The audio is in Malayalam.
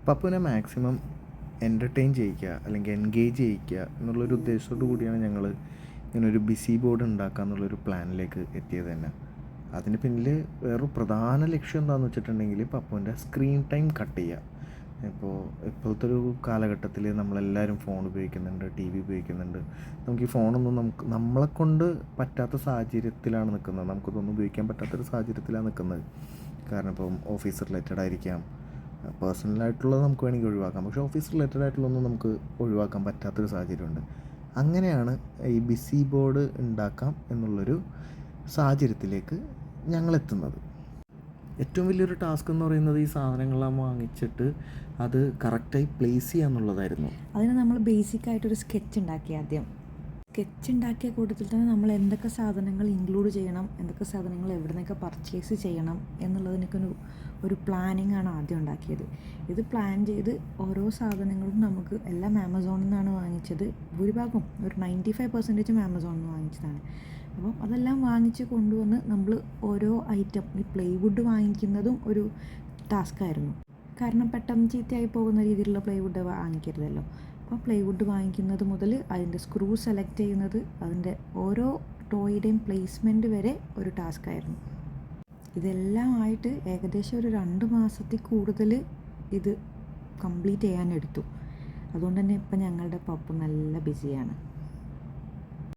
പപ്പുവിനെ മാക്സിമം എൻ്റർടൈൻ ചെയ്യിക്കുക അല്ലെങ്കിൽ എൻഗേജ് ചെയ്യിക്കുക എന്നുള്ളൊരു ഉദ്ദേശത്തോടു കൂടിയാണ് ഞങ്ങൾ ഇങ്ങനൊരു ബിസി ബോർഡ് ഉണ്ടാക്കുക എന്നുള്ളൊരു പ്ലാനിലേക്ക് എത്തിയത് തന്നെ. അതിന് പിന്നിൽ വേറൊരു പ്രധാന ലക്ഷ്യം എന്താണെന്ന് വെച്ചിട്ടുണ്ടെങ്കിൽ പപ്പുവിൻ്റെ സ്ക്രീൻ ടൈം കട്ട് ചെയ്യുക. ഇപ്പോഴത്തെ ഒരു കാലഘട്ടത്തിൽ നമ്മളെല്ലാവരും ഫോൺ ഉപയോഗിക്കുന്നുണ്ട്, ടി വി ഉപയോഗിക്കുന്നുണ്ട്. നമുക്ക് ഈ ഫോണൊന്നും നമ്മളെക്കൊണ്ട് പറ്റാത്ത സാഹചര്യത്തിലാണ് നിൽക്കുന്നത്, നമുക്കിതൊന്നും ഉപയോഗിക്കാൻ പറ്റാത്തൊരു സാഹചര്യത്തിലാണ് നിൽക്കുന്നത്. കാരണം ഇപ്പം ഓഫീസ് റിലേറ്റഡ് ആയിരിക്കാം, പേഴ്സണലായിട്ടുള്ളത് നമുക്ക് വേണമെങ്കിൽ ഒഴിവാക്കാം, പക്ഷേ ഓഫീസ് റിലേറ്റഡ് ആയിട്ടുള്ളതൊന്നും നമുക്ക് ഒഴിവാക്കാൻ പറ്റാത്തൊരു സാഹചര്യമുണ്ട്. അങ്ങനെയാണ് ഈ ബിസി ബോർഡ് ഉണ്ടാക്കാം എന്നുള്ളൊരു സാഹചര്യത്തിലേക്ക് ഞങ്ങളെത്തുന്നത്. ഏറ്റവും വലിയൊരു ടാസ്ക് എന്ന് പറയുന്നത് ഈ സാധനങ്ങളെല്ലാം വാങ്ങിച്ചിട്ട് അത് കറക്റ്റായി പ്ലേസ് ചെയ്യുക എന്നുള്ളതായിരുന്നു. അതിന് നമ്മൾ ബേസിക്കായിട്ടൊരു സ്കെച്ച് ഉണ്ടാക്കി. ആദ്യം സ്കെച്ച് ഉണ്ടാക്കിയ കൂട്ടത്തിൽ തന്നെ നമ്മൾ എന്തൊക്കെ സാധനങ്ങൾ ഇൻക്ലൂഡ് ചെയ്യണം, എന്തൊക്കെ സാധനങ്ങൾ എവിടെ നിന്നൊക്കെ പർച്ചേസ് ചെയ്യണം എന്നുള്ളതിനൊക്കെ ഒരു പ്ലാനിങ് ആണ് ആദ്യം ഉണ്ടാക്കിയത്. ഇത് പ്ലാൻ ചെയ്ത് ഓരോ സാധനങ്ങളും നമുക്ക് എല്ലാം ആമസോണിൽ നിന്നാണ് വാങ്ങിച്ചത്. ഭൂരിഭാഗം ഒരു 95% ആമസോണിൽ നിന്ന് വാങ്ങിച്ചതാണ്. അപ്പം അതെല്ലാം വാങ്ങിച്ച് കൊണ്ടുവന്ന് നമ്മൾ ഓരോ ഐറ്റം, ഈ പ്ലൈവുഡ് വാങ്ങിക്കുന്നതും ഒരു ടാസ്ക്കായിരുന്നു. കാരണം പെട്ടെന്ന് ചീത്തയായി പോകുന്ന രീതിയിലുള്ള പ്ലൈവുഡ് വാങ്ങിക്കരുതല്ലോ. അപ്പോൾ പ്ലൈവുഡ് വാങ്ങിക്കുന്നത് മുതൽ അതിൻ്റെ സ്ക്രൂ സെലക്ട് ചെയ്യുന്നത്, അതിൻ്റെ ഓരോ ടോയുടെയും പ്ലേസ്മെൻറ്റ് വരെ ഒരു ടാസ്ക്കായിരുന്നു. ഇതെല്ലാം ആയിട്ട് ഏകദേശം ഒരു 2 മാസത്തിൽ കൂടുതൽ ഇത് കംപ്ലീറ്റ് ചെയ്യാനെടുത്തു. അതുകൊണ്ട് തന്നെ ഇപ്പം ഞങ്ങളുടെ പപ്പു നല്ല ബിസിയാണ്.